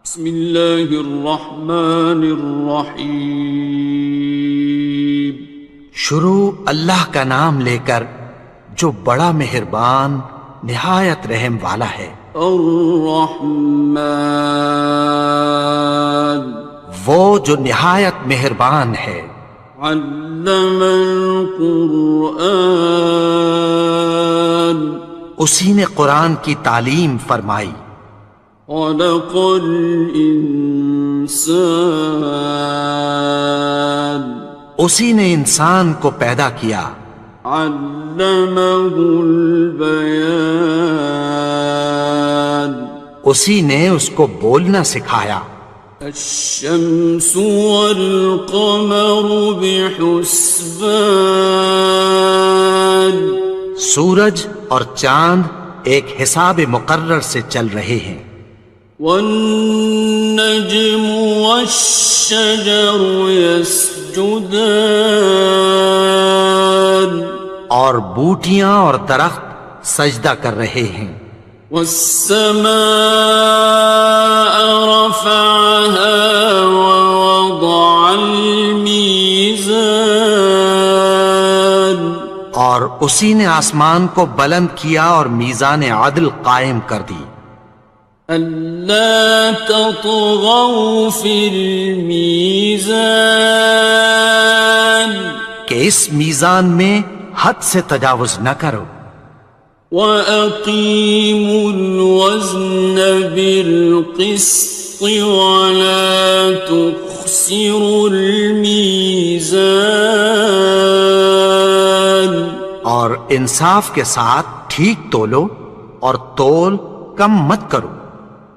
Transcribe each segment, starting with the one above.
بسم اللہ الرحمن الرحیم۔ شروع اللہ کا نام لے کر جو بڑا مہربان نہایت رحم والا ہے۔ الرحمن، وہ جو نہایت مہربان ہے۔ علم القرآن، اسی نے قرآن کی تعلیم فرمائی۔ خلق الانسان، اسی نے انسان کو پیدا کیا۔ علمہ البیان، اسی نے اس کو بولنا سکھایا۔ الشمس والقمر بحسبان، سورج اور چاند ایک حساب مقرر سے چل رہے ہیں۔ والنجم والشجر يسجدان، اور بوٹیاں اور درخت سجدہ کر رہے ہیں۔ والسماء رفعها ووضع الميزان، اور اسی نے آسمان کو بلند کیا اور میزان عدل قائم کر دی۔ ألا تطغوا في الميزان، کہ اس میزان میں حد سے تجاوز نہ کرو۔ وَأَقِيمُوا الْوَزْنَ بِالْقِسْطِ وَلَا تُخْسِرُوا الْمِيزَانَ، اور انصاف کے ساتھ ٹھیک تولو اور تول کم مت کرو۔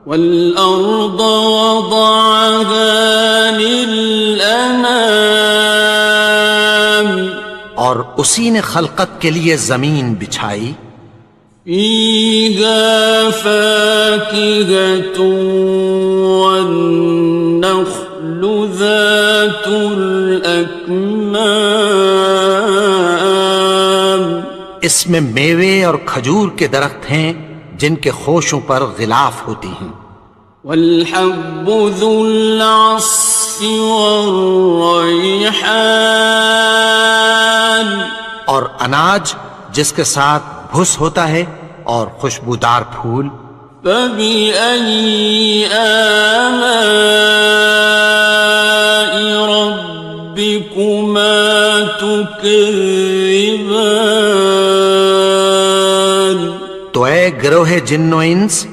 وَالْأَرْضَ وَضَعَهَا لِلْأَنَامِ، اور اسی نے خلقت کے لیے زمین بچھائی۔ فِيهَا فَاكِهَةٌ وَالنَّخْلُ ذَاتُ الْأَكْمَامِ، اس میں میوے اور کھجور کے درخت ہیں جن کے خوشوں پر غلاف ہوتی ہیں۔ وَالْحَبُّ ذُو الْعَصْفِ وَالرَّيْحَانِ، اور اناج جس کے ساتھ بھس ہوتا ہے اور خوشبودار پھول۔ فَبِأَيِّ آلَاءِ رَبِّكُمَا تُكَذِّبَانِ، تو اے گروہ جن و انس،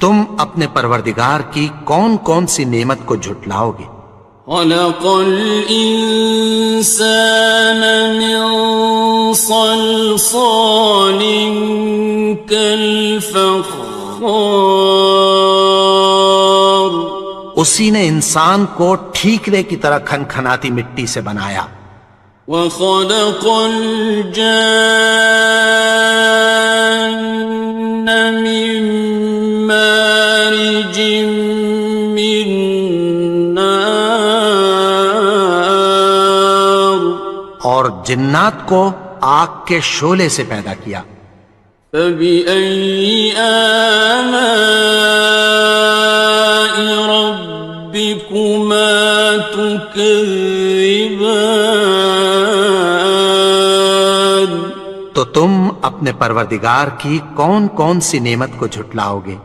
تم اپنے پروردگار کی کون کون سی نعمت کو جھٹلاؤ گے؟ خَلَقَ الْإِنسَانَ مِنْ صَلْصَالٍ كَالْفَخَّارِ، اسی نے انسان کو ٹھیکرے کی طرح کھنکھناتی مٹی سے بنایا۔ وَخَلَقَ الْجَانَّ مِن مَّارِجٍ مِّن نَّارٍ، اور جنات کو آگ کے شعلے سے پیدا کیا۔ فَبِأَيِّ آلَاءِ رَبِّكُمَا تُكَذِّبَانِ، تو تم اپنے پروردگار کی کون کون سی نعمت کو جھٹلاؤ گے؟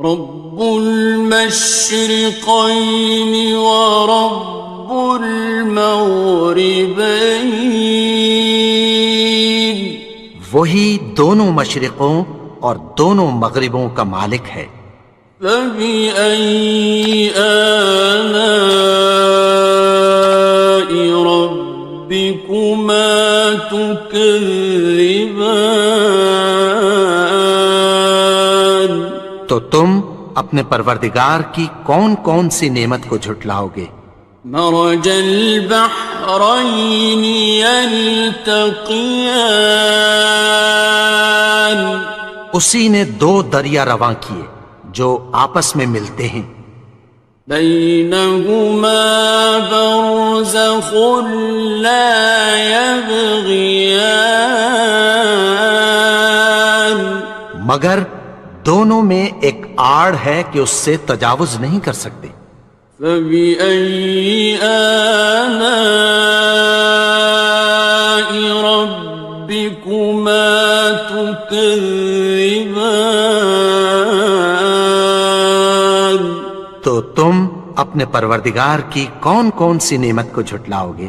رب المشرقین ورب المغربین، وہی دونوں مشرقوں اور دونوں مغربوں کا مالک ہے۔ فَبِأَيِّ آلَاءِ رَبِّكُمَا تُكَذِّبَانِ، تو تم اپنے پروردگار کی کون کون سی نعمت کو جھٹلاؤ گے؟ مرج البحرین یلتقیان، اسی نے دو دریا رواں کیے جو آپس میں ملتے ہیں۔ بینہما برزخ لا یبغیان، مگر دونوں میں ایک آڑ ہے کہ اس سے تجاوز نہیں کر سکتے۔ فبأي آلاء ربكما تكذبان؟ تو تم اپنے پروردگار کی کون کون سی نعمت کو جھٹلاؤ گے؟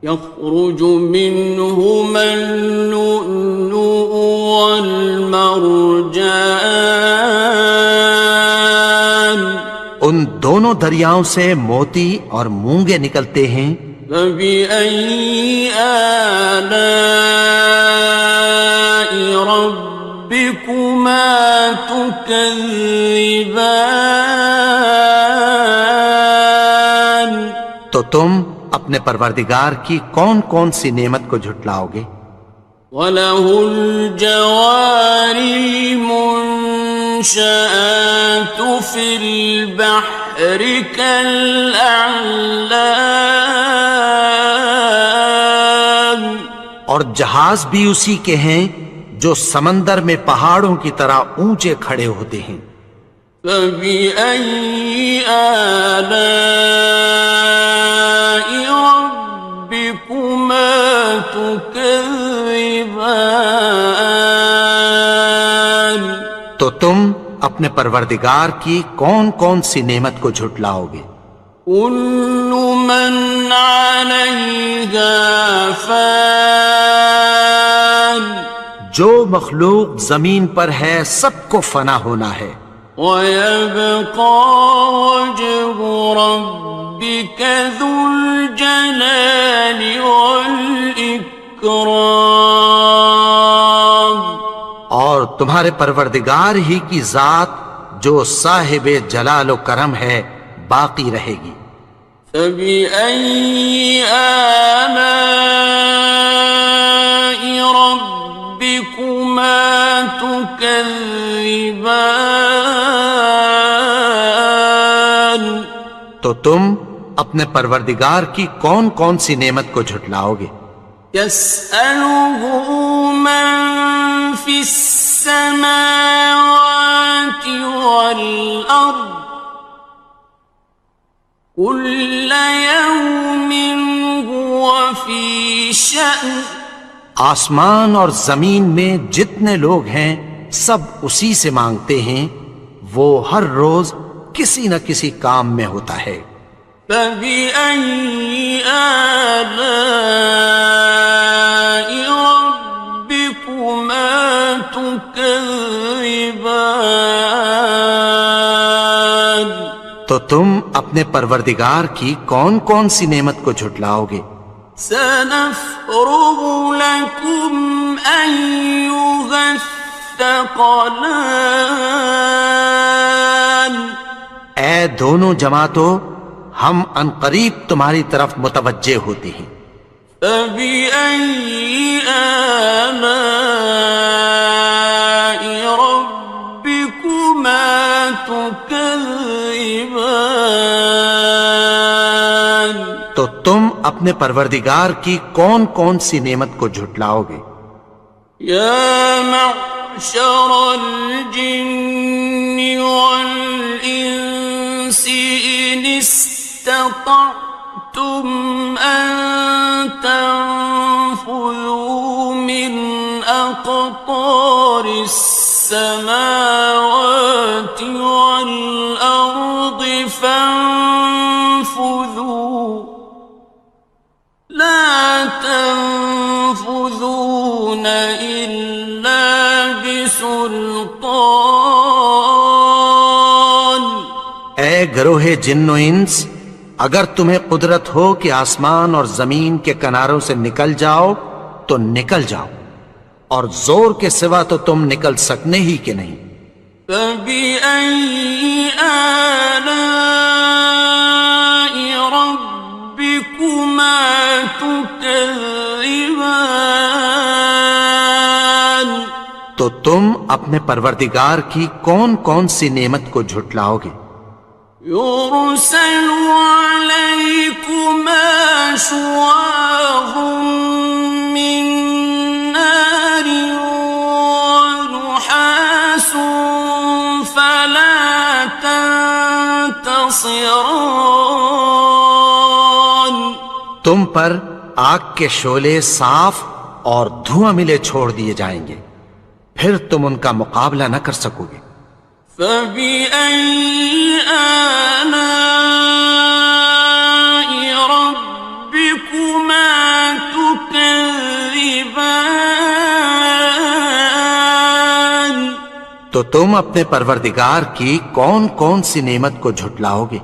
يخرج منهما اللؤلؤ والمرجان، ان دونوں دریاؤں سے موتی اور مونگے نکلتے ہیں۔ فبأي آلاء ربكما تكذبان؟ تو تم اپنے پروردگار کی کون کون سی نعمت کو جھٹلاؤ گے؟ وَلَهُ الْجَوَارِ الْمُنشَآتُ فِي الْبَحْرِ كَالْأَعْلَامِ، اور جہاز بھی اسی کے ہیں جو سمندر میں پہاڑوں کی طرح اونچے کھڑے ہوتے ہیں۔ فَبِأَيِّ آلَاءِ رَبِّكُمَا تُكَذِّبَانِ؟ تو تم اپنے پروردگار کی کون کون سی نعمت کو جھٹلاؤ گے؟ كُلُّ مَنْ عَلَيْهَا فَانٍ، جو مخلوق زمین پر ہے سب کو فنا ہونا ہے۔ وَيَبْقَى وَجْهُ رَبِّكَ ذُو الْجَلَالِ وَالْإِكْرَامِ، اور تمہارے پروردگار ہی کی ذات جو صاحب جلال و کرم ہے باقی رہے گی۔ فَبِأَيِّ آلَاءِ رَبِّكُمَا تُكَذِّبَانِ؟ تو تم اپنے پروردگار کی کون کون سی نعمت کو جھٹلاؤ گے؟ يَسْأَلُهُ مَن فِي السَّمَاوَاتِ وَالْأَرْضِ كُلَّ يَوْمٍ هُوَ فِي شَأْنٍ، آسمان اور زمین میں جتنے لوگ ہیں سب اسی سے مانگتے ہیں، وہ ہر روز کسی نہ کسی کام میں ہوتا ہے۔ فَبِأَيِّ آلَاءِ رَبِّكُمَا تُكَذِّبَانِ؟ تو تم اپنے پروردگار کی کون کون سی نعمت کو جھٹلاؤ گے؟ سَنَفْرُغُ لَكُمْ أَيُّهَ الثَّقَلَانِ، اے دونوں جماعتوں، ہم عنقریب تمہاری طرف متوجہ ہوتے ہیں۔ فَبِأَيِّ آلَاءِ رَبِّكُمَا تُكَذِّبَانِ؟ تو تم اپنے پروردگار کی کون کون سی نعمت کو جھٹلاؤ گے؟ يَا مَعْشَرَ الْجِنِّ وَالْإِنسِ إِنِ اسْتَطَعْتُمْ أَن تَنفُذُوا مِنْ أَقْطَارِ السَّمَاوَاتِ وَالْأَرْضِ فَانفُذُوا، لَا تَنفُذُونَ إِلَّا بِسُلْطَانٍ۔ اے گروہ جن و انس، اگر تمہیں قدرت ہو کہ آسمان اور زمین کے کناروں سے نکل جاؤ تو نکل جاؤ، اور زور کے سوا تو تم نکل سکنے ہی کہ نہیں۔ فَبِأَيِّ آلَاءِ رَبِّكُمَا تُكَذِّبَانِ؟ تو تم اپنے پروردگار کی کون کون سی نعمت کو جھٹلاؤ گے؟ يُرْسَلُ عَلَيْكُمَا شُوَاظٌ مِّن نَّارٍ وَنُحَاسٌ خاصران. تم پر آگ کے شعلے صاف اور دھواں ملے چھوڑ دیے جائیں گے، پھر تم ان کا مقابلہ نہ کر سکو گے۔ فبأي آلاء ربكما تكذبان. تو تم اپنے پروردگار کی کون کون سی نعمت کو جھٹلاؤ گے؟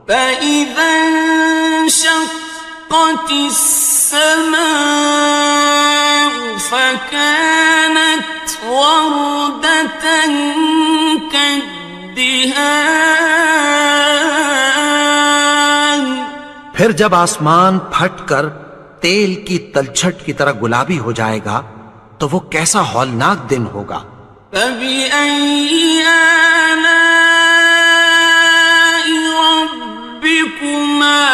فإذا انشقت السماء فكانت وردة كالدهان. پھر جب آسمان پھٹ کر تیل کی تلچھٹ کی طرح گلابی ہو جائے گا تو وہ کیسا ہولناک دن ہوگا۔ فبأي آلاء ربكما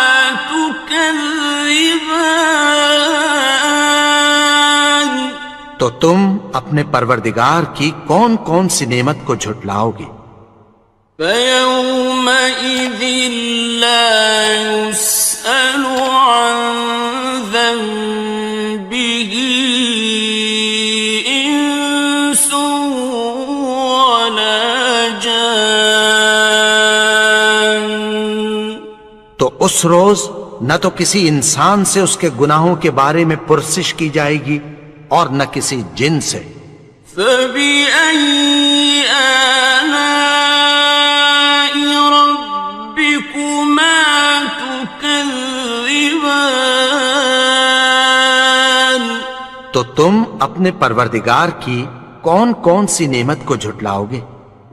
تكذبان. تو تم اپنے پروردگار کی کون کون سی نعمت کو جھٹلاؤ گے؟ فيومئذ لا يسأل عن ذنبه إنس ولا جان. تو اس روز نہ تو کسی انسان سے اس کے گناہوں کے بارے میں پرسش کی جائے گی اور نہ کسی جن سے۔ فبأي آلاء ربكما تكذبان. تو تم اپنے پروردگار کی کون کون سی نعمت کو جھٹلاؤ گے؟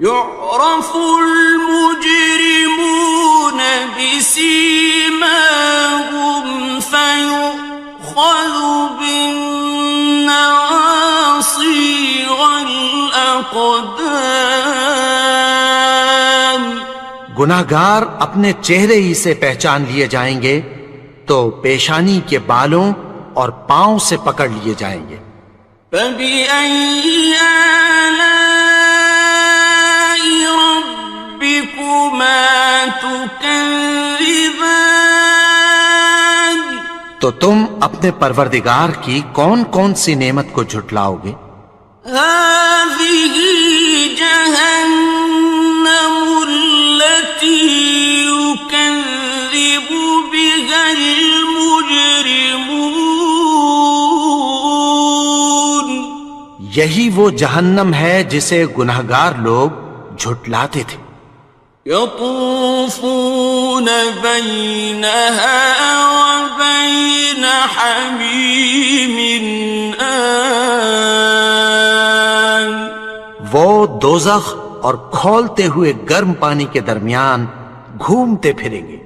يعرف المجرمون بسيماهم فيؤخذ بالنواصي والأقدام. گناہگار اپنے چہرے ہی سے پہچان لیے جائیں گے تو پیشانی کے بالوں اور پاؤں سے پکڑ لیے جائیں گے۔ فبأي آلاء ربكما تكذبان. تو تم اپنے پروردگار کی کون کون سی نعمت کو جھٹلاؤ گے؟ هذه جهنم التي يكذب بها المجرمون. یہی وہ جہنم ہے جسے گناہگار لوگ جھٹلاتے تھے۔ يطوفون بينها وبين حميم آن. وہ دوزخ اور کھولتے ہوئے گرم پانی کے درمیان گھومتے پھریں گے۔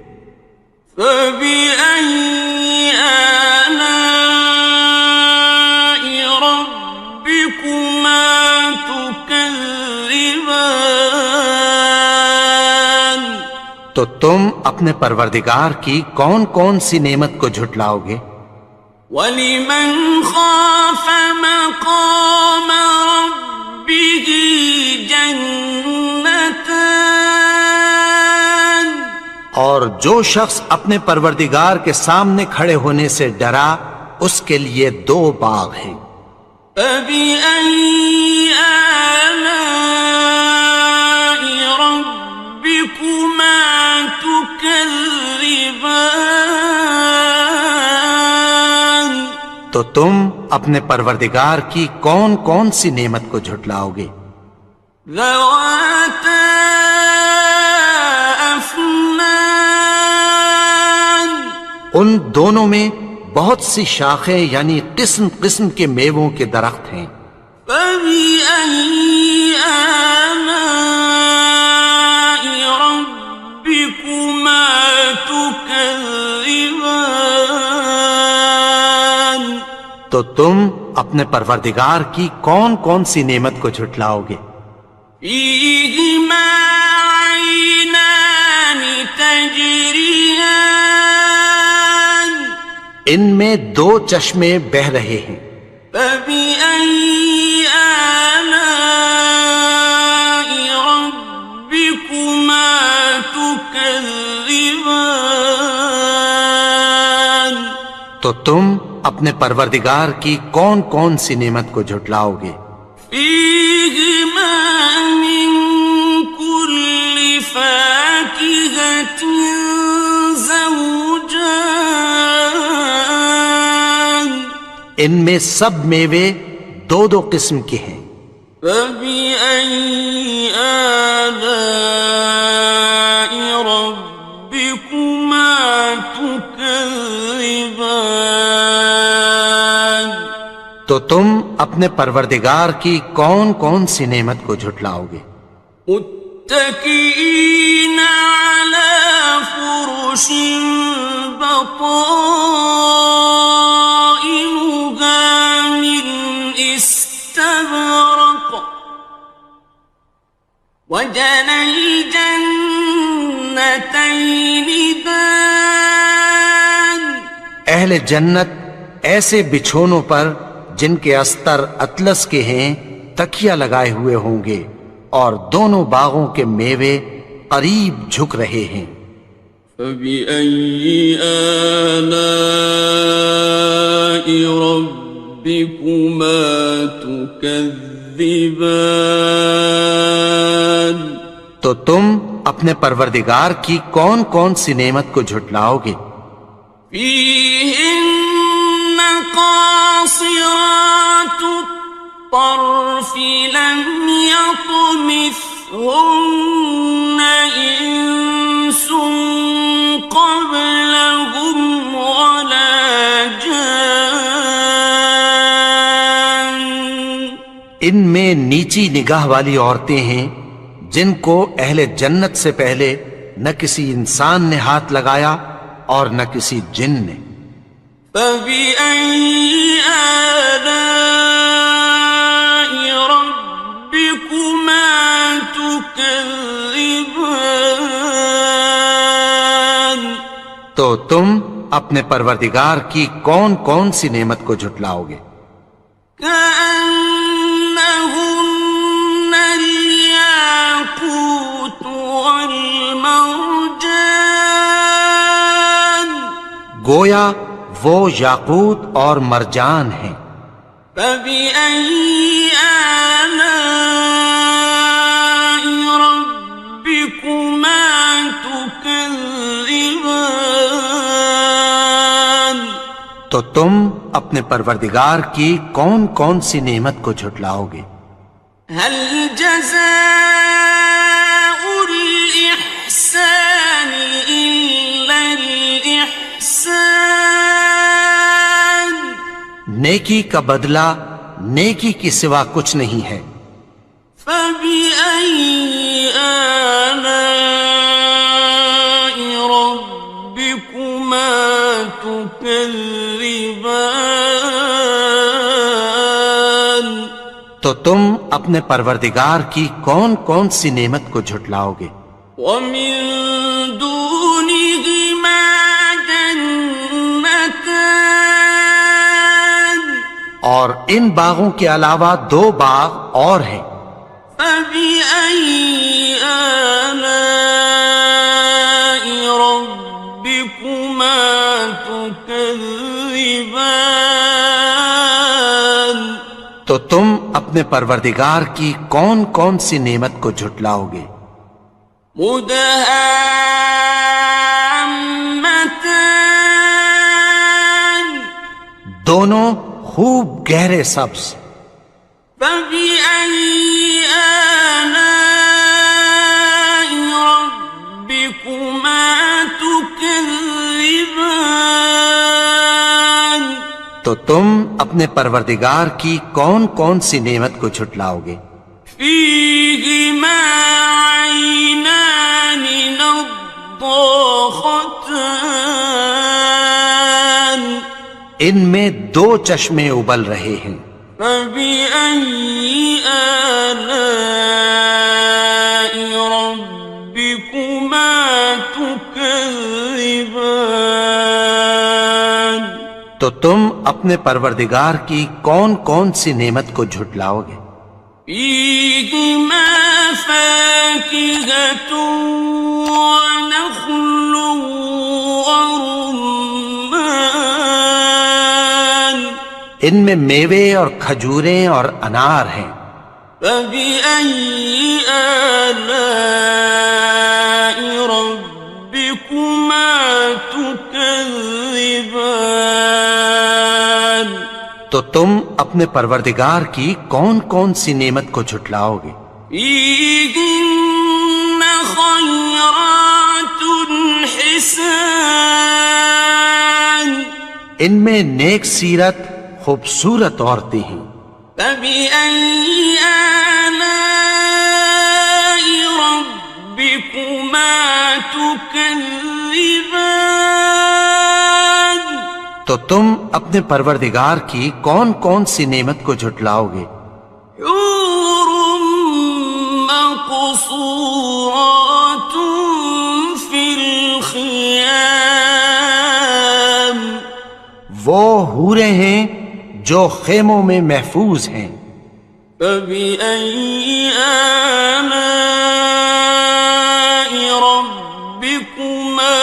فبأي آلاء ربكما تكذبان. تو تم اپنے پروردگار کی کون کون سی نعمت کو جھٹلاؤ گے؟ وَلِمَنْ خَافَ مَقَامَ رَبِّهِ جَنَّتَانِ. اور جو شخص اپنے پروردگار کے سامنے کھڑے ہونے سے ڈرا اس کے لیے دو باغ ہیں۔ فَبِأَيِّ آلَاءِ رَبِّكُمَا تُكَذِّبَانِ. تو تم اپنے پروردگار کی کون کون سی نعمت کو جھٹلاؤ گے؟ ذَوَاتَا أَفْنَانٍ. ان دونوں میں بہت سی شاخیں یعنی قسم قسم کے میووں کے درخت ہیں۔ فَبِأَيِّ آلَاءِ رَبِّكُمَا تُكَذِّبَانِ. تو تم اپنے پروردگار کی کون کون سی نعمت کو جھٹلاؤ گے؟ فِيهِمَا عَيْنَانِ تَجْرِيَانِ. ان میں دو چشمے بہہ رہے ہیں۔ فَبِأَيِّ آلَاءِ رَبِّكُمَا تُكَذِّبَانِ. تكذبان تو تم اپنے پروردگار کی کون کون سی نعمت کو جھٹلاؤ گے؟ فيهما من كل فاكهة زوجان ان میں سب میوے دو دو قسم کے ہیں۔ فبأي آلاء ربكما تكذبان تو تم اپنے پروردگار کی کون کون سی نعمت کو جھٹلاؤ گے؟ متكئين على فرش بطائنها من استبرق وجنى الجنتين دان اہل جنت ایسے بچھونوں پر جن کے استر اطلس کے ہیں تکیہ لگائے ہوئے ہوں گے اور دونوں باغوں کے میوے قریب جھک رہے ہیں۔ فبأي آلاء ربكما تكذبان تو تم اپنے پروردگار کی کون کون سی نعمت کو جھٹلاؤ گے؟ فيهن قاصرات الطرف لم يطمثهن إنس قبلهم ولا جان ان میں نیچی نگاہ والی عورتیں ہیں جن کو اہل جنت سے پہلے نہ کسی انسان نے ہاتھ لگایا اور نہ کسی جن نے۔ فبأي آلاء ربكما تكذبان تو تم اپنے پروردگار کی کون کون سی نعمت کو جھٹلاؤ گے؟ كأنهن الياقوت والمرجان گویا وہ یاقوت اور مرجان ہیں۔ فبأي آلاء ربكما تكذبان تو تم اپنے پروردگار کی کون کون سی نعمت کو جھٹلاؤ گے؟ هل جزاء الإحسان إلا الإحسان نیکی کا بدلہ نیکی کی سوا کچھ نہیں ہے۔ فبأي آلاء ربكما تكذبان تو تم اپنے پروردگار کی کون کون سی نعمت کو جھٹلاؤ گے؟ ومن دونهما جنتان اور ان باغوں کے علاوہ دو باغ اور ہیں۔ فبأي آلاء ربكما تكذبان تو تم اپنے پروردگار کی کون کون سی نعمت کو جھٹلاؤ گے؟ مدهامتان دونوں خوب گہرے سبز۔ فبأي آلاء ربكما تكذبان تو تم اپنے پروردگار کی کون کون سی نعمت کو جھٹلاؤ گے؟ فيهما عينان نضاختان ان میں دو چشمے ابل رہے ہیں۔ فبأي آلاء ربكما تكذبان تو تم اپنے پروردگار کی کون کون سی نعمت کو جھٹلاؤ گے؟ فيهما فاكهة ونخل ورمان ان میں میوے اور کھجوریں اور انار ہیں. فبأي آلاء ربكما تكذبان تو تم اپنے پروردگار کی کون کون سی نعمت کو جھٹلاؤ گے؟ فيهن خيرات حسان ان میں نیک سیرت خوبصورت عورتیں ہیں. فبأي آلاء ربكما تكذبان تو تم اپنے پروردگار کی کون کون سی نعمت کو جھٹلاؤ گے؟ حور مقصورات في الخيام وہ حوریں ہیں جو خیموں میں محفوظ ہیں. فبأي آلاء ربكما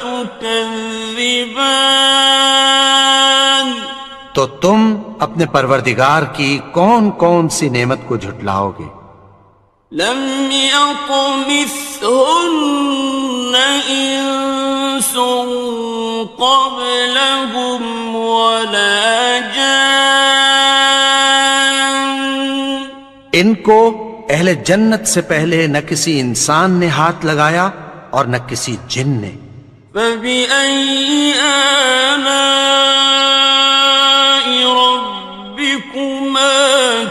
تكذبان تو تم اپنے پروردگار کی کون کون سی نعمت کو جھٹلاؤ گے؟ لم يطمثهن إنس قبلهم ولا جان ان کو اہل جنت سے پہلے نہ کسی انسان نے ہاتھ لگایا اور نہ کسی جن نے. فبأي آلاء ربكما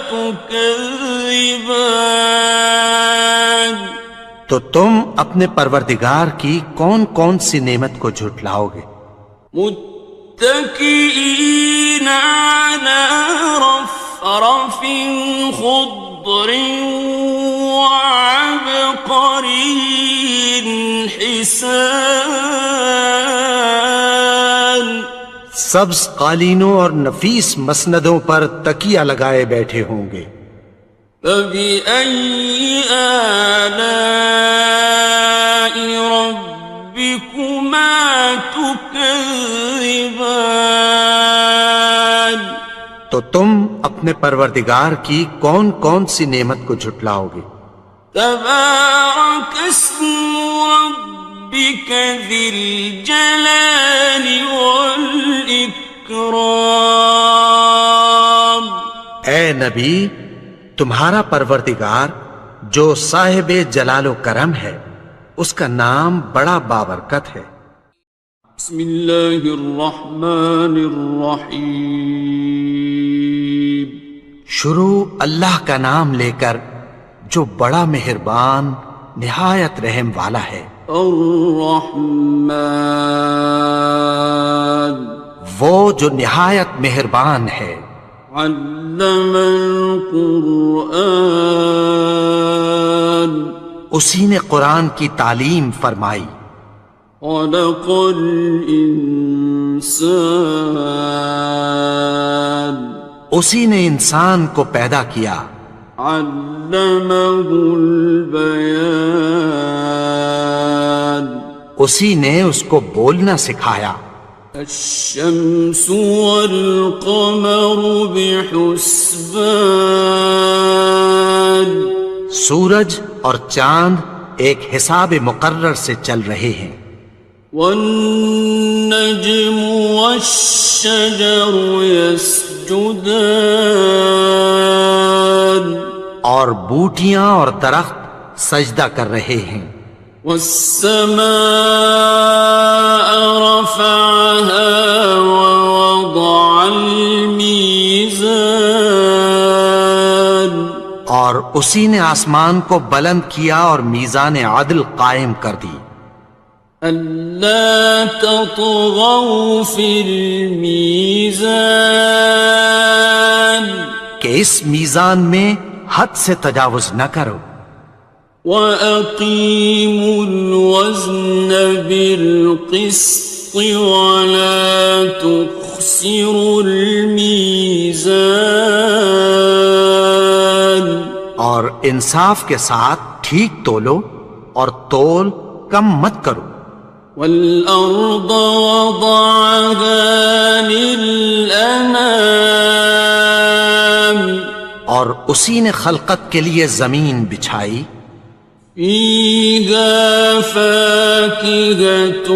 تكذبان تو تم اپنے پروردگار کی کون کون سی نعمت کو جھٹلاؤ گے؟ متكئين على رفرف خضر وعبقري حسان سبز قالینوں اور نفیس مسندوں پر تکیہ لگائے بیٹھے ہوں گے. فبأي آلاء ربكما تكذبان تو تم اپنے پروردگار کی کون کون سی نعمت کو جھٹلاؤ گے؟ تبارك اسم ربك ذي الجلال والإكرام اے نبی، تمہارا پروردگار جو صاحب جلال و کرم ہے اس کا نام بڑا بابرکت ہے. بسم اللہ الرحمن الرحیم شروع اللہ کا نام لے کر جو بڑا مہربان نہایت رحم والا ہے. الرحمن وہ جو نہایت مہربان ہے. علم القرآن اسی نے قرآن کی تعلیم فرمائی. خلق الانسان اسی نے انسان کو پیدا کیا. علمہ البیان اسی نے اس کو بولنا سکھایا. الشمس والقمر بحسبان سورج اور چاند ایک حساب مقرر سے چل رہے ہیں. والنجم والشجر يسجدان اور بوٹیاں اور درخت سجدہ کر رہے ہیں. والسماء رفعها ووضع الميزان اور اسی نے آسمان کو بلند کیا اور میزان عدل قائم کر دی. ألا تطغوا في الميزان کہ اس میزان میں حد سے تجاوز نہ کرو. وَأَقِيمُوا الْوَزْنَ بِالْقِسْطِ وَلَا تُخْسِرُوا الْمِيزَانَ اور اور انصاف کے ساتھ ٹھیک تولو اور تول کم مت کرو. والأرض وضعها للأنام اور اسی نے خلقت کے لیے زمین بچھائی. فيها فاكهة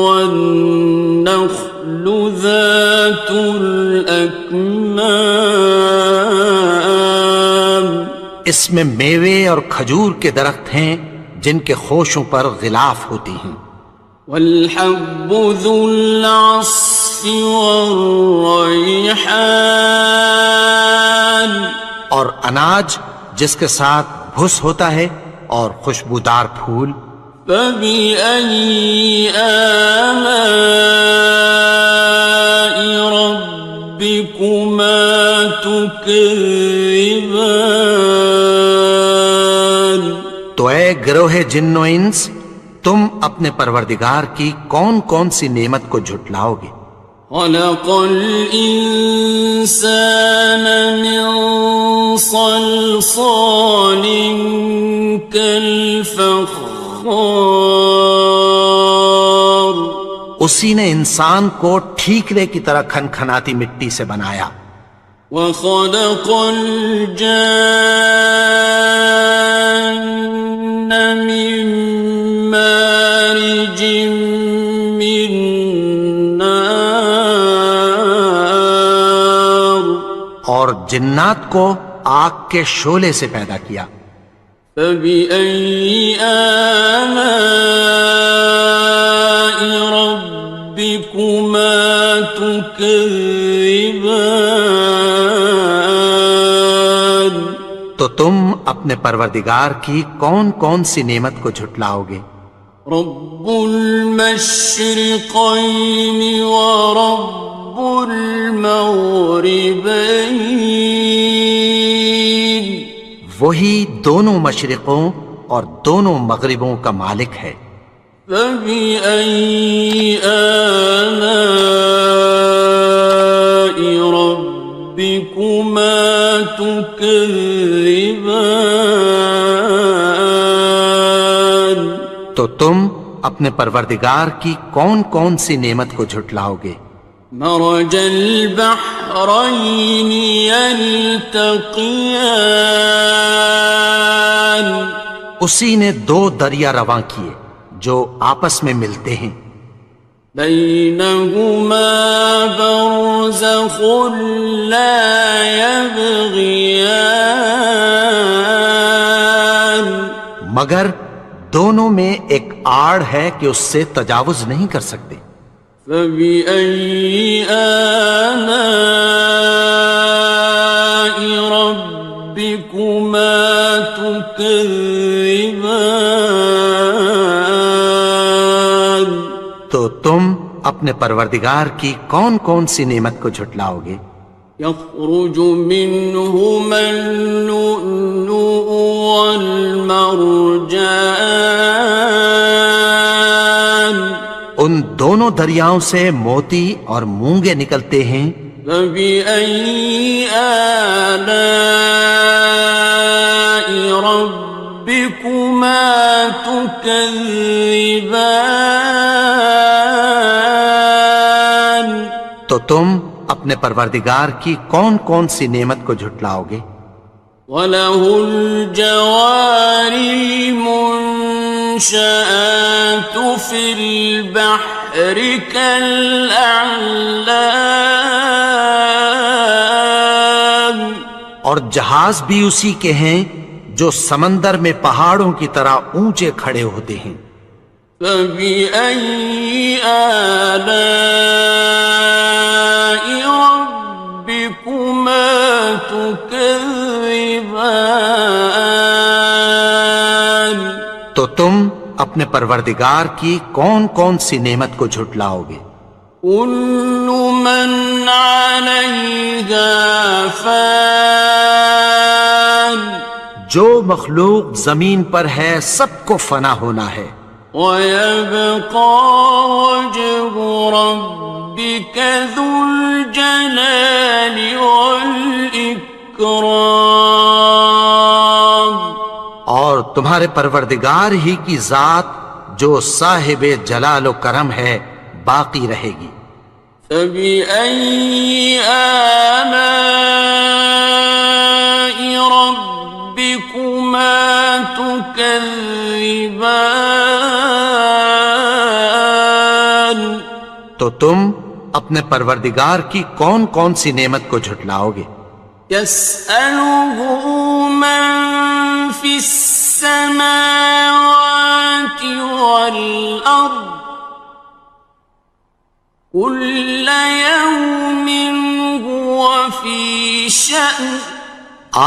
والنخل ذات الأكمام اس میں میوے اور کھجور کے درخت ہیں جن کے خوشوں پر غلاف ہوتی ہیں. والحب ذو العصف والریحان اور اناج جس کے ساتھ بھس ہوتا ہے اور خوشبودار پھول. فبأي آلاء ربكما تكذبان تو اے گروہ جن و انس، تم اپنے پروردگار کی کون کون سی نعمت کو جھٹلاؤ گے؟ خلق الإنسان من صلصال كالفخار اسی نے انسان کو ٹھیکرے کی طرح کھنکھناتی مٹی سے بنایا. وخلق الجان من مارج من نار اور جنات کو آگ کے شعلے سے پیدا کیا. فبأي آلاء ربكما تكذبان تو تم اپنے پروردگار کی کون کون سی نعمت کو جھٹلاؤ گے؟ رب المشرقين ورب المغربين وہی دونوں مشرقوں اور دونوں مغربوں کا مالک ہے. فبأي آلاء ربكما تكذبان تو تم اپنے پروردگار کی کون کون سی نعمت کو جھٹلاؤ گے؟ مرج البحرين يلتقيان اسی نے دو دریا رواں کیے جو آپس میں ملتے ہیں. بينهما برزخ لا يبغيان مگر دونوں میں ایک آڑ ہے کہ اس سے تجاوز نہیں کر سکتے. فبأي آلاء ربكما تكذبان تو تم اپنے پروردگار کی کون کون سی نعمت کو جھٹلاؤ گے؟ يخرج منهما اللؤلؤ والمرجان ان دونوں دریاؤں سے موتی اور مونگے نکلتے ہیں. فبأي آلاء ربكما تكذبان تو تم اپنے پروردگار کی کون کون سی نعمت کو جھٹلاؤ گے؟ وَلَهُ الْجَوَارِ الْمُنشَآتُ فِي الْبَحْرِ كَالْأَعْلَامِ اور جہاز بھی اسی کے ہیں جو سمندر میں پہاڑوں کی طرح اونچے کھڑے ہوتے ہیں. فَبِأَيِّ آلَاءِ رَبِّكُمَا تُكَذِّبَانِ تو تم اپنے پروردگار کی کون کون سی نعمت کو جھٹلاؤ گے؟ كُلُّ مَنْ عَلَيْهَا فَانٍ جو مخلوق زمین پر ہے سب کو فنا ہونا ہے. وَيَبْقَى وَجْهُ رَبِّكَ ذُو الْجَلَالِ وَالْإِكْرَامِ تمہارے پروردگار ہی کی ذات جو صاحب جلال و کرم ہے باقی رہے گی۔ فَبِأَيِّ آلَاءِ رَبِّكُمَا تُكَذِّبَانِ، تو تم اپنے پروردگار کی کون کون سی نعمت کو جھٹلاؤ گے؟ يَسْأَلُهُ مَن فِي السَّمَاوَاتِ وَالْأَرْضِ كُلَّ يَوْمٍ هُوَ فِي شَأْنٍ،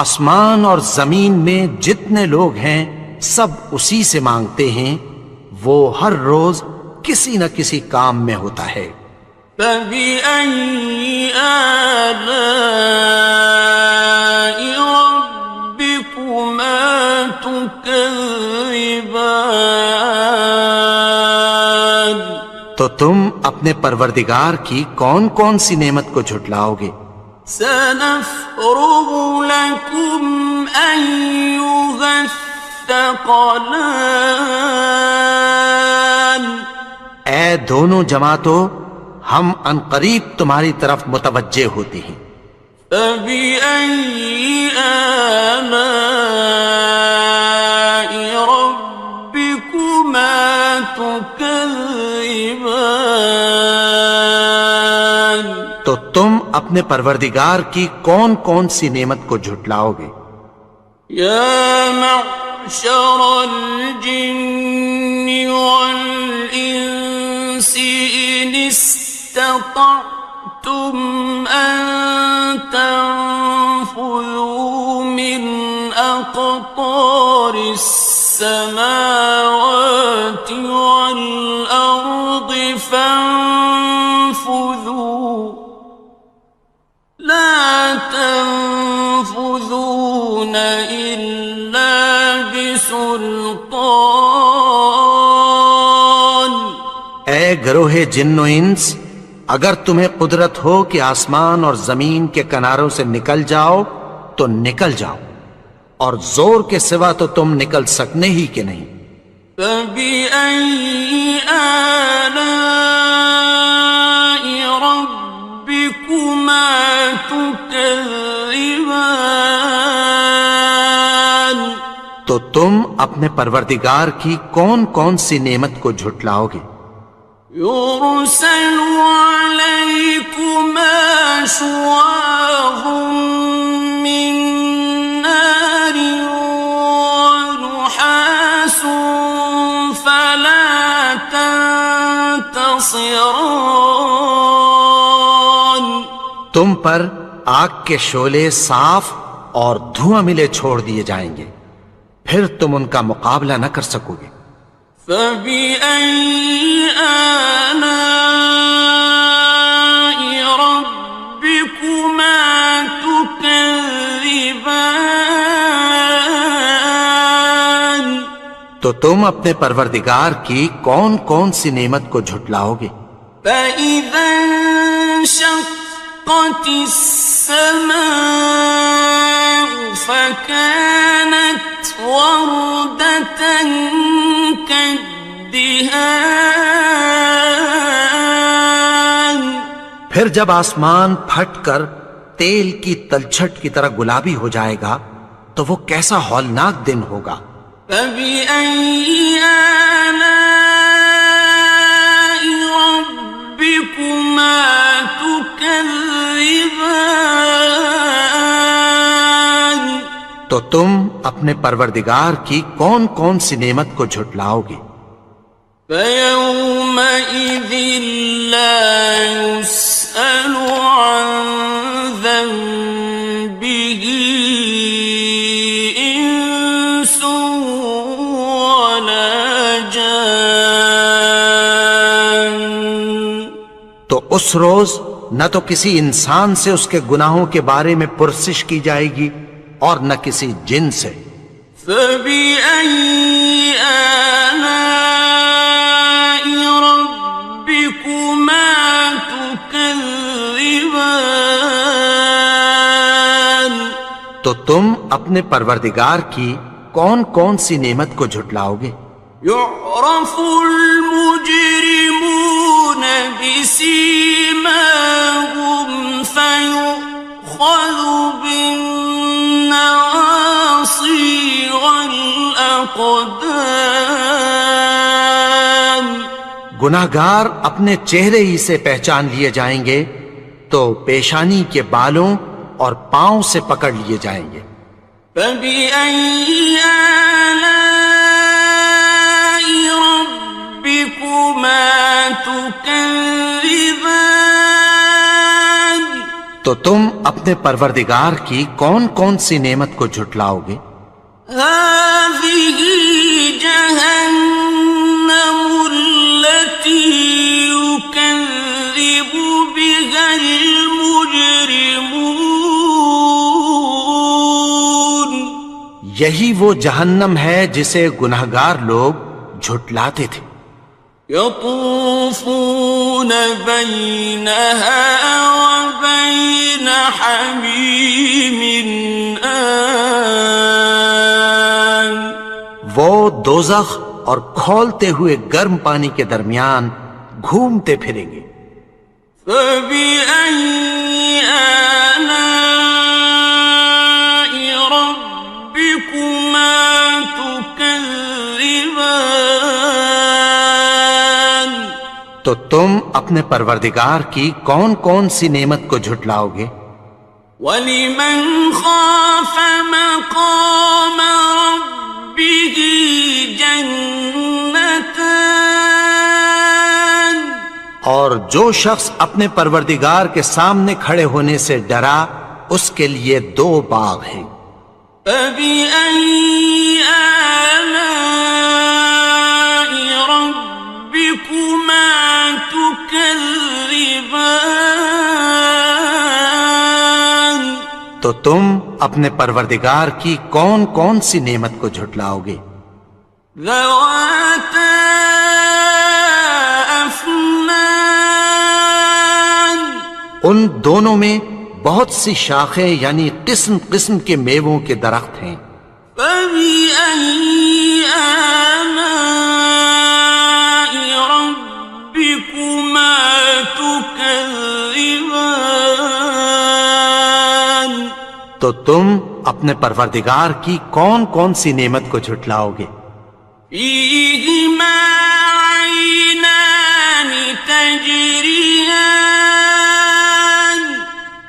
آسمان اور زمین میں جتنے لوگ ہیں سب اسی سے مانگتے ہیں، وہ ہر روز کسی نہ کسی کام میں ہوتا ہے۔ فَبِأَيِّ آلَاءِ رَبِّكُمَا تُكَذِّبَانِ، تو تم اپنے پروردگار کی کون کون سی نعمت کو جھٹلاؤ گے؟ سَنَفْرُغُ لَكُمْ أَيُّهَ الثَّقَلَانِ، اے دونوں جماعتوں، ہم عنقریب تمہاری طرف متوجہ ہوتے ہیں۔ فَبِأَيِّ آلَاءِ رَبِّكُمَا تُكَذِّبَانِ، تو تم اپنے پروردگار کی کون کون سی نعمت کو جھٹلاؤ گے؟ يَا مَعْشَرَ الْجِنِّ وَالْإِنسِ إِنِ اسْتَطَعْتُمْ أَن تَنفُذُوا مِنْ أَقْطَارِ السَّمَاوَاتِ وَالْأَرْضِ فَانفُذُوا لَا تَنفُذُونَ إِلَّا بِسُلْطَانٍ، اے گروہ جن و انس، اگر تمہیں قدرت ہو کہ آسمان اور زمین کے کناروں سے نکل جاؤ تو نکل جاؤ، اور زور کے سوا تو تم نکل سکنے ہی کہ نہیں۔ فَبِأَيِّ آلَاءِ رَبِّكُمَا تُكَذِّبَانِ، تو تم اپنے پروردگار کی کون کون سی نعمت کو جھٹلاؤ گے؟ يُرْسَلُ عَلَيْكُمَا شُوَاظٌ مِّن نَّارٍ وَنُحَاسٌ فَلَا تَنتَصِرَانِ، تم پر آگ کے شعلے صاف اور دھواں ملے چھوڑ دیے جائیں گے، پھر تم ان کا مقابلہ نہ کر سکو گے۔ فَبِأَيِّ آلَاءِ رَبِّكُمَا تُكَذِّبَانِ، تو تم اپنے پروردگار کی کون کون سی نعمت کو جھٹلاؤ گے؟ فَإِذَا انشَقَّتِ السَّمَاءُ فَكَانَتْ وَرْدَةً كَالدِّهَانِ، پھر جب آسمان پھٹ کر تیل کی تلچھٹ کی طرح گلابی ہو جائے گا تو وہ کیسا ہولناک دن ہوگا۔ فَبِأَيِّ آلَاءِ رَبِّكُمَا تُكَذِّبَانِ، تو تم اپنے پروردگار کی کون کون سی نعمت کو جھٹلاؤ گے؟ فَيَوْمَئِذٍ لَا يُسْأَلُ عَن ذَنبِهِ إِنسٌ وَلَا جَانٌ، تو اس روز نہ تو کسی انسان سے اس کے گناہوں کے بارے میں پرسش کی جائے گی اور نہ کسی جن سے۔ فَبِأَيِّ آلَاءِ رَبِّكُمَا تُكَذِّبَانِ، تو تم اپنے پروردگار کی کون کون سی نعمت کو جھٹلاؤ گے؟ يعرف المجرمون بسيماهم فيؤخذ بالنواصي والأقدام. گناہگار اپنے چہرے ہی سے پہچان لیے جائیں گے تو پیشانی کے بالوں اور پاؤں سے پکڑ لیے جائیں گے. فَبِأَيِّ آلَاءِ رَبِّكُمَا تُكَذِّبَانِ. تو تم اپنے پروردگار کی کون کون سی نعمت کو جھٹلاؤ گے؟ هَٰذِهِ جَهَنَّمُ الَّتِي يُكَذِّبُ بِهَا الْمُجْرِمُونَ. یہی وہ جہنم ہے جسے گناہگار لوگ جھٹلاتے تھے. يطوفون بينها وبين حميم آن. وہ دوزخ اور کھولتے ہوئے گرم پانی کے درمیان گھومتے پھریں گے. فبأي آلاء ربكما تكذبان. تو تم اپنے پروردگار کی کون کون سی نعمت کو جھٹلاؤ گے؟ وَلِمَنْ خَافَ مَقَامَ رَبِّهِ جَنَّتَانِ. اور جو شخص اپنے پروردگار کے سامنے کھڑے ہونے سے ڈرا اس کے لیے 2 باغ ہیں. فَبِأَيِّ آلَاءِ رَبِّكُمَا تُكَذِّبَانِ. تو تم اپنے پروردگار کی کون کون سی نعمت کو جھٹلاؤ گے؟ ذَوَاتَا أَفْنَانٍ. ان دونوں میں بہت سی شاخیں یعنی قسم قسم کے میووں کے درخت ہیں. فَبِأَيِّ آلَاءِ رَبِّكُمَا تُكَذِّبَانِ. تو تم اپنے پروردگار کی کون کون سی نعمت کو جھٹلاؤ گے؟ فِيهِمَا عَيْنَانِ تَجْرِيَانِ.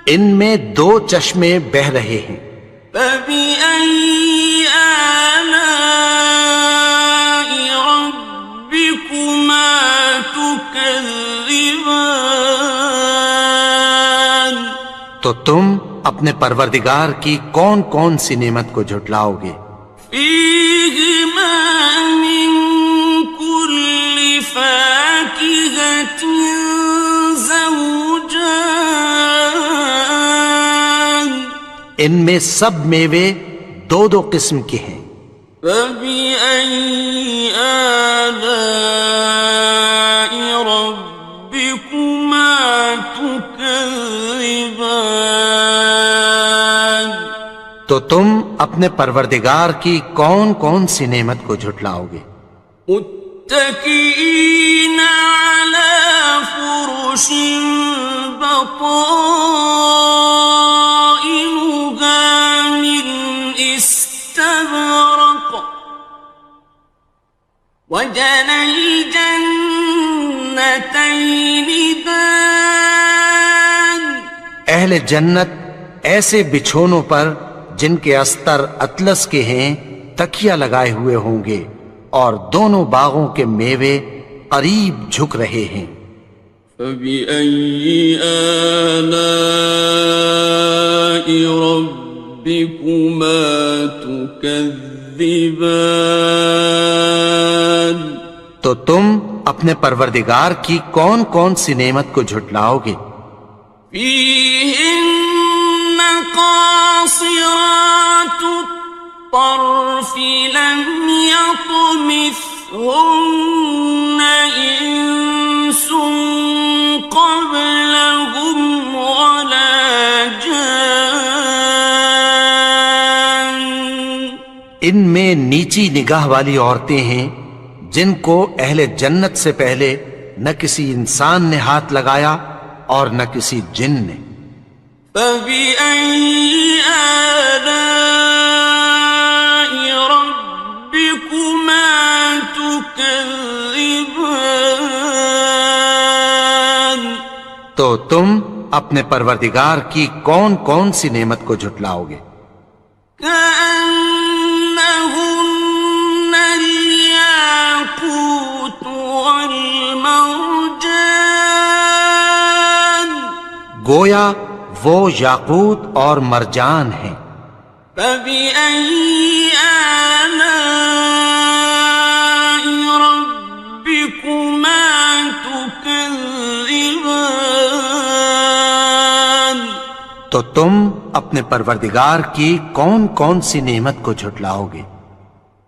ان میں 2 چشمے بہہ رہے ہیں. فَبِأَيِّ آلَاءِ رَبِّكُمَا تُكَذِّبَانِ. تو تم اپنے پروردگار کی کون کون سی نعمت کو جھٹلاؤ گے؟ فِيهِمَا مِن كُلِّ فَاكِهَةٍ زَوْجَانِ. ان میں سب میوے 2 قسم کے ہیں. فَبِأَيِّ آلَاءِ رَبِّكُمَا تُكَذِّبَانِ. تو تم اپنے پروردگار کی کون کون سی نعمت کو جھٹلاؤ گے؟ متكئين على فرش بطائنها من استبرق وجنى الجنتين دان. اہل جنت ایسے بچھونوں پر جن کے استر اطلس کے ہیں تکیہ لگائے ہوئے ہوں گے اور دونوں باغوں کے میوے قریب جھک رہے ہیں. فَبِأَيِّ آلَاءِ رَبِّكُمَا تُكَذِّبَانِ. تو تم اپنے پروردگار کی کون کون سی نعمت کو جھٹلاؤ گے؟ فِيهِنَّ قَاصِرَاتُ الطَّرْفِ لَمْ يَطْمِثْهُنَّ إِنسٌ قَبْلَهُمْ وَلَا جَانٌّ. ان میں نیچی نگاہ والی عورتیں ہیں جن کو اہل جنت سے پہلے نہ کسی انسان نے ہاتھ لگایا اور نہ کسی جن نے. فَبِأَيِّ آلَاءِ رَبِّكُمَا تُكَذِّبَانِ تو تم اپنے پروردگار کی کون کون سی نعمت کو جھٹلاؤ گے؟ كأنهن الياقوت والمرجان گویا وہ یاقوت اور مرجان ہیں. فبأي آلاء ربكما تكذبان تو تم اپنے پروردگار کی کون کون سی نعمت کو جھٹلاؤ گے؟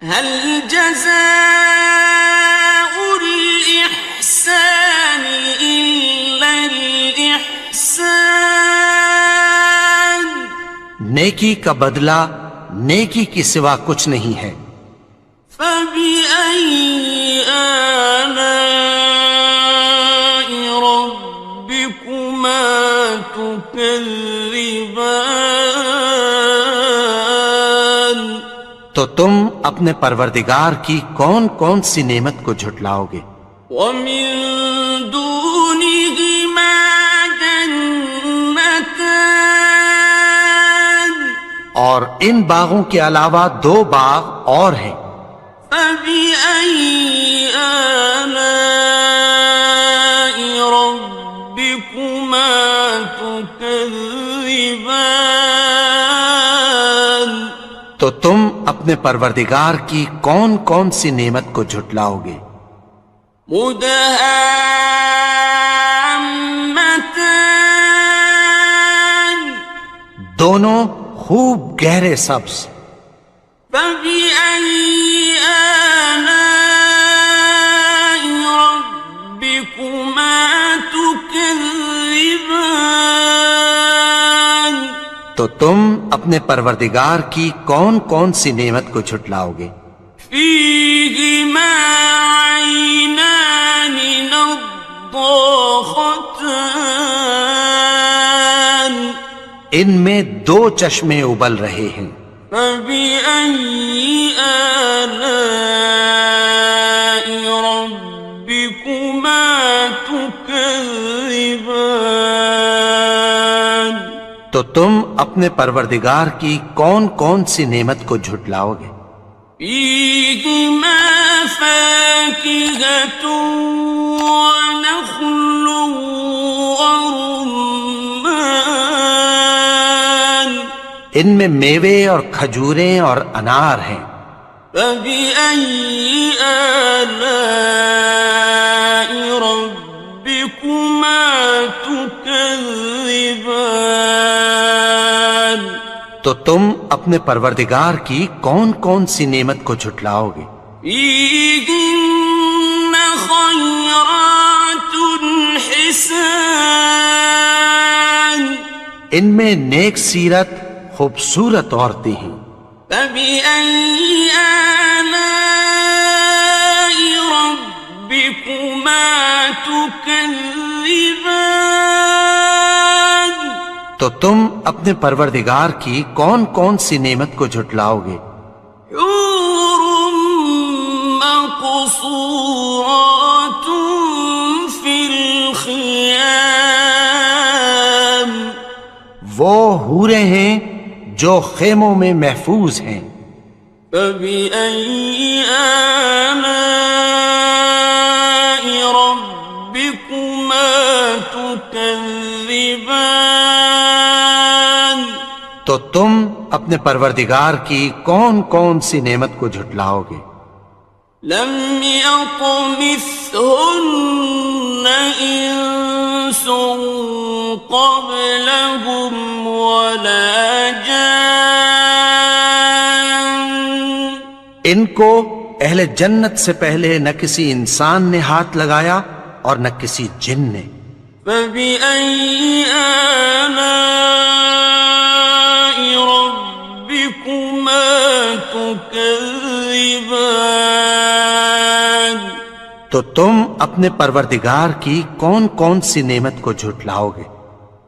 هل جزاء الإحسان إلا الإحسان نیکی کا بدلہ نیکی کی سوا کچھ نہیں ہے. فبأي آلاء ربكما تكذبان تو تم اپنے پروردگار کی کون کون سی نعمت کو جھٹلاؤ گے؟ ومن دونهما جنتان اور ان باغوں کے علاوہ دو باغ اور ہیں. فبأي آلاء ربكما تكذبان تو تم اپنے پروردگار کی کون کون سی نعمت کو جھٹلاؤ گے؟ مدهامتان دونوں خوب گہرے سبز. فبأي آلاء ربكما تكذبان تو تم اپنے پروردگار کی کون کون سی نعمت کو جھٹلاؤ گے؟ فيهما عينان نضاختان ان میں دو چشمے ابل رہے ہیں. فبأي آلاء ربكما تكذبان تو تم اپنے پروردگار کی کون کون سی نعمت کو جھٹلاؤ گے؟ فيهما فاكهة ونخل ورمان ان میں میوے اور کھجوریں اور انار ہیں. فبأي آلاء ربكما تكذبان تو تم اپنے پروردگار کی کون کون سی نعمت کو جھٹلاؤ گے؟ فيهن خيرات حسان ان میں نیک سیرت خوبصورت عورتیں ہیں. فبأي آلاء ربكما تكذبان تو تم اپنے پروردگار کی کون کون سی نعمت کو جھٹلاؤ گے؟ حور مقصورات في الخيام وہ حوریں ہیں جو خیموں میں محفوظ ہیں. فبأي آلاء ربكما تكذبان تو تم اپنے پروردگار کی کون کون سی نعمت کو جھٹلاؤ گے؟ لم يطمثهن إنس قبلهم ولا جان ان کو اہل جنت سے پہلے نہ کسی انسان نے ہاتھ لگایا اور نہ کسی جن نے. فبأي آلاء ربكما تكذبان تكذبان تو تم اپنے پروردگار کی کون کون سی نعمت کو جھٹلاؤ گے؟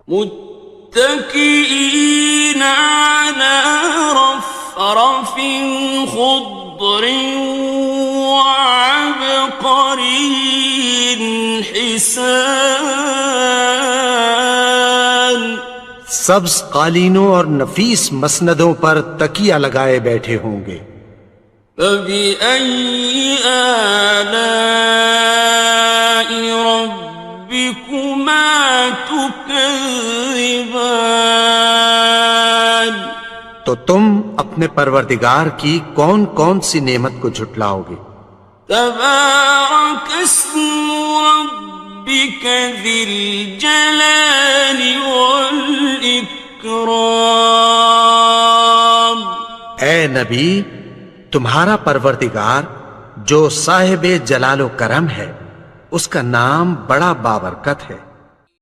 متكئين على رفرف خضر وعبقري حسان سبز قالینوں اور نفیس مسندوں پر تکیہ لگائے بیٹھے ہوں گے۔ فبأي آلاء ربكما تكذبان تو تم اپنے پروردگار کی کون کون سی نعمت کو جھٹلاؤ گے؟ تبارك اسم ربك ذي الجلال والإكرام اے نبی، تمہارا پروردگار جو صاحب جلال و کرم ہے، اس کا نام بڑا بابرکت ہے۔